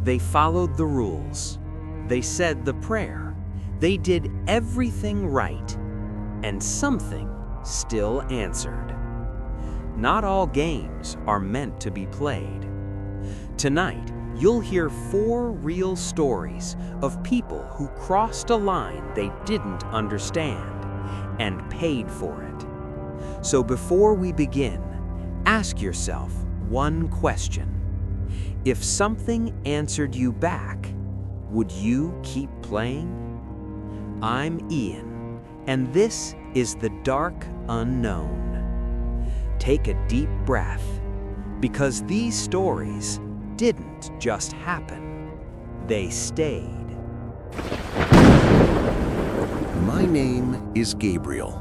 They followed the rules. They said the prayer. They did everything right. And something still answered. Not all games are meant to be played. Tonight, you'll hear 4 real stories of people who crossed a line they didn't understand and paid for it. So before we begin, ask yourself one question. If something answered you back, would you keep playing? I'm Ian, and this is The Dark Unknown. Take a deep breath, because these stories didn't just happen, they stayed. My name is Gabriel,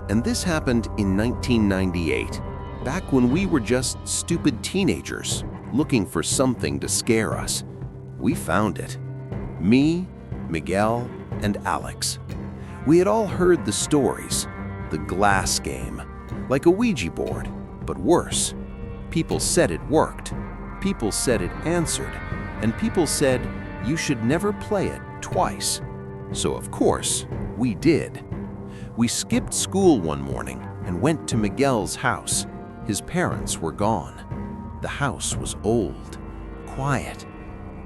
and this happened in 1998, back when we were just stupid teenagers looking for something to scare us. We found it. Me, Miguel, and Alex. We had all heard the stories, the glass game, like a Ouija board, but worse. People said it worked. People said it answered, and people said you should never play it twice. So of course, we did. We skipped school one morning and went to Miguel's house. His parents were gone. The house was old, quiet,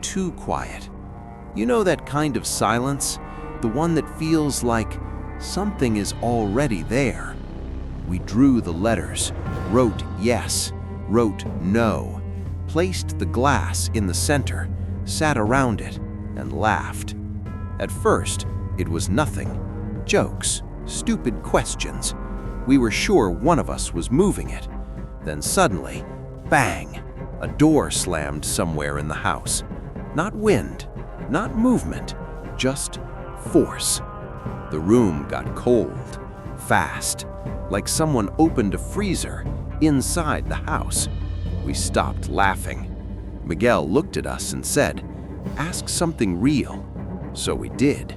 too quiet. You know that kind of silence? The one that feels like something is already there. We drew the letters, wrote yes, wrote no, placed the glass in the center, sat around it, and laughed. At first, it was nothing. Jokes, stupid questions. We were sure one of us was moving it. Then suddenly, bang! A door slammed somewhere in the house. Not wind, not movement, just force. The room got cold, fast, like someone opened a freezer inside the house. We stopped laughing. Miguel looked at us and said, "Ask something real." So we did.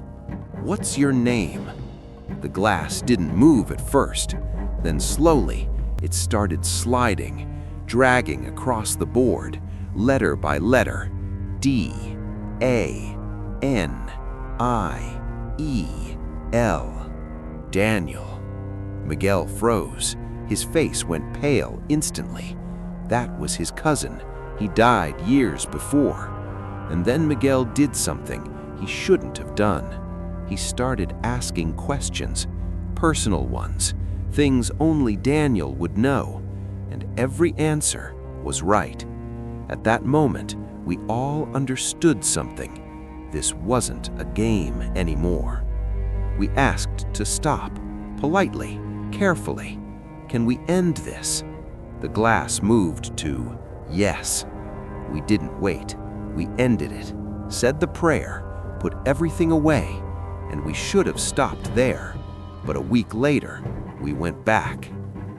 "What's your name?" The glass didn't move at first. Then slowly, it started sliding, dragging across the board, letter by letter. D-A-N-I-E-L. Daniel. Miguel froze. His face went pale instantly. That was his cousin. He died years before. And then Miguel did something he shouldn't have done. He started asking questions, personal ones, things only Daniel would know, and every answer was right. At that moment, we all understood something. This wasn't a game anymore. We asked to stop, politely, carefully. "Can we end this?" The glass moved to yes. We didn't wait. We ended it, said the prayer, put everything away, and we should have stopped there. But a week later, we went back.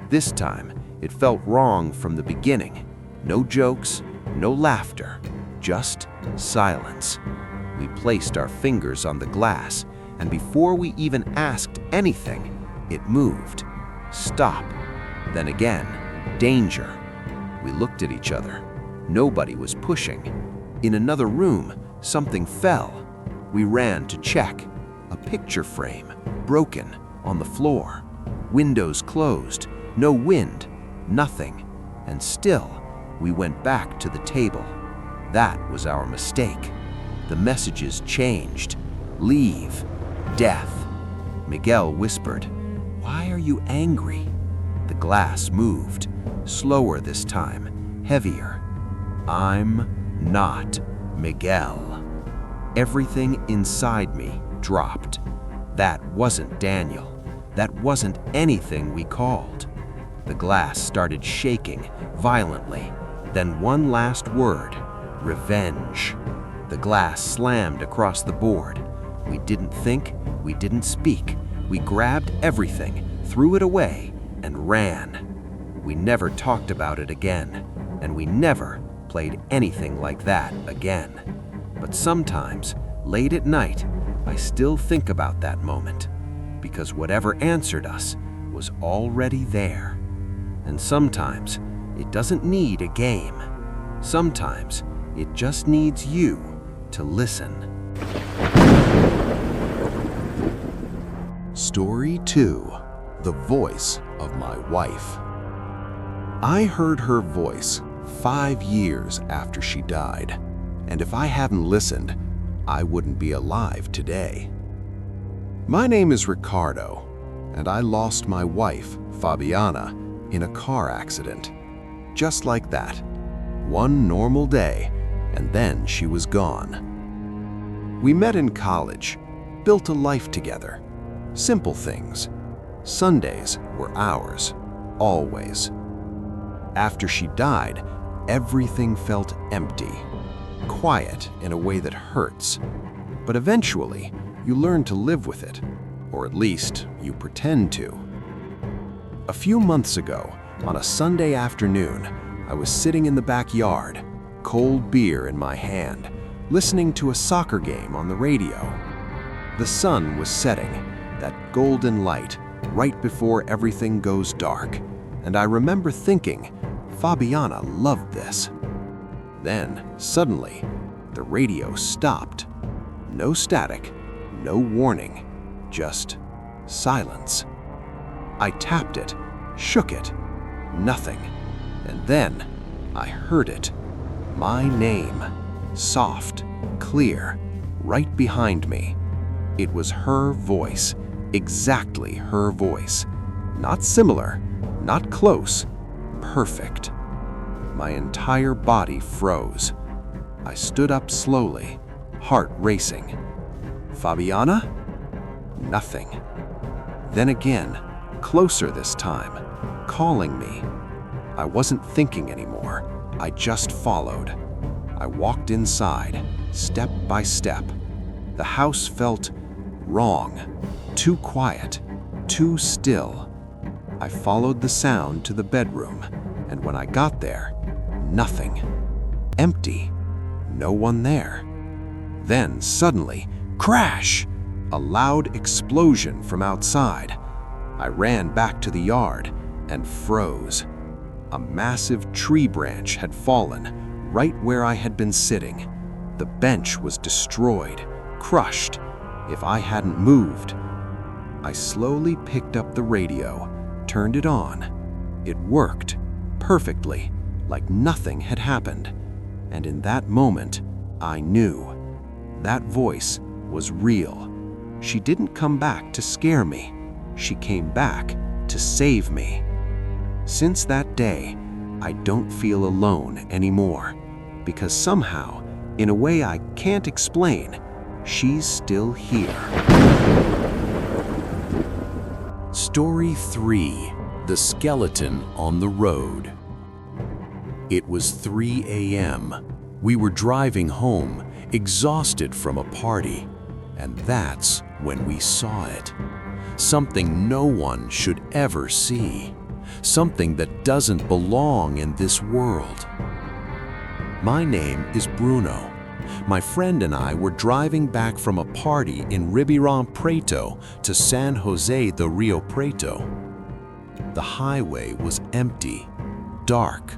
This time, it felt wrong from the beginning. No jokes, no laughter, just silence. We placed our fingers on the glass, and before we even asked anything, it moved. Stop. Then again, danger. We looked at each other. Nobody was pushing. In another room, something fell. We ran to check. A picture frame, broken, on the floor. Windows closed, no wind, nothing. And still, we went back to the table. That was our mistake. The messages changed. Leave. Death. Miguel whispered, "Why are you angry?" The glass moved, slower this time, heavier. "I'm not Miguel." Everything inside me dropped. That wasn't Daniel. That wasn't anything we called. The glass started shaking violently. Then one last word, revenge. The glass slammed across the board. We didn't think, we didn't speak. We grabbed everything, threw it away, and ran. We never talked about it again, and we never played anything like that again. But sometimes, late at night, I still think about that moment, because whatever answered us was already there. And sometimes, it doesn't need a game. Sometimes, It just needs you to listen. Story 2. The Voice of My Wife. I heard her voice 5 years after she died, and if I hadn't listened, I wouldn't be alive today. My name is Ricardo, and I lost my wife, Fabiana, in a car accident. Just like that. One normal day, and then she was gone. We met in college, built a life together. Simple things. Sundays were ours, always. After she died, everything felt empty, quiet in a way that hurts. But eventually, you learn to live with it, or at least you pretend to. A few months ago, on a Sunday afternoon, I was sitting in the backyard, cold beer in my hand, listening to a soccer game on the radio. The sun was setting, that golden light, right before everything goes dark, and I remember thinking, Fabiana loved this. Then, suddenly, the radio stopped. No static, no warning, just silence. I tapped it, shook it, nothing. And then I heard it. My name, soft, clear, right behind me. It was her voice, exactly her voice. Not similar, not close, perfect. My entire body froze. I stood up slowly, heart racing. Fabiana? Nothing. Then again, closer this time, calling me. I wasn't thinking anymore. I just followed. I walked inside, step by step. The house felt wrong, too quiet, too still. I followed the sound to the bedroom, and when I got there, nothing. Empty. No one there. Then suddenly, crash! A loud explosion from outside. I ran back to the yard and froze. A massive tree branch had fallen right where I had been sitting. The bench was destroyed, crushed. If I hadn't moved, I slowly picked up the radio, turned it on. It worked perfectly, like nothing had happened. And in that moment, I knew that voice was real. She didn't come back to scare me. She came back to save me. Since that day, I don't feel alone anymore, because somehow, in a way I can't explain, she's still here. Story 3. The Skeleton on the Road. It was 3 a.m. We were driving home, exhausted from a party, and that's when we saw it. Something no one should ever see. Something that doesn't belong in this world. My name is Bruno. My friend and I were driving back from a party in Ribeirão Preto to San Jose do Rio Preto. The highway was empty, dark,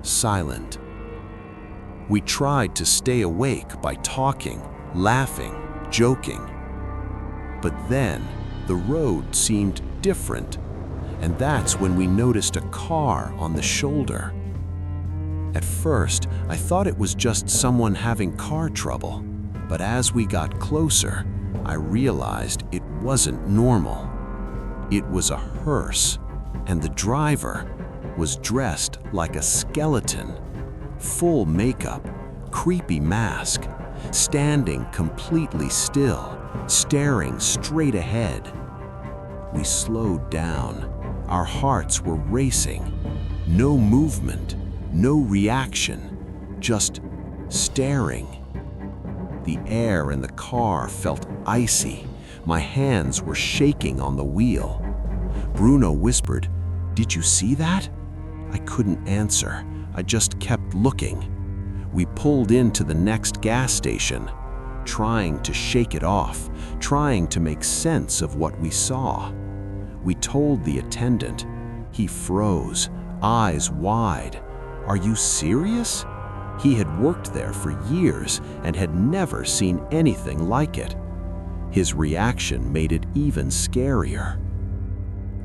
silent. We tried to stay awake by talking, laughing, joking. But then the road seemed different, and that's when we noticed a car on the shoulder. At first, I thought it was just someone having car trouble, but as we got closer, I realized it wasn't normal. It was a hearse, and the driver was dressed like a skeleton. Full makeup, creepy mask, standing completely still, staring straight ahead. We slowed down. Our hearts were racing. No movement, no reaction, just staring. The air in the car felt icy. My hands were shaking on the wheel. Bruno whispered, "Did you see that?" I couldn't answer. I just kept looking. We pulled into the next gas station, trying to shake it off, trying to make sense of what we saw. We told the attendant. He froze, eyes wide. "Are you serious?" He had worked there for years and had never seen anything like it. His reaction made it even scarier.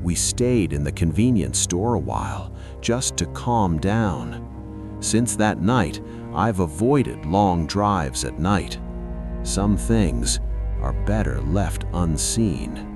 We stayed in the convenience store a while, just to calm down. Since that night, I've avoided long drives at night. Some things are better left unseen.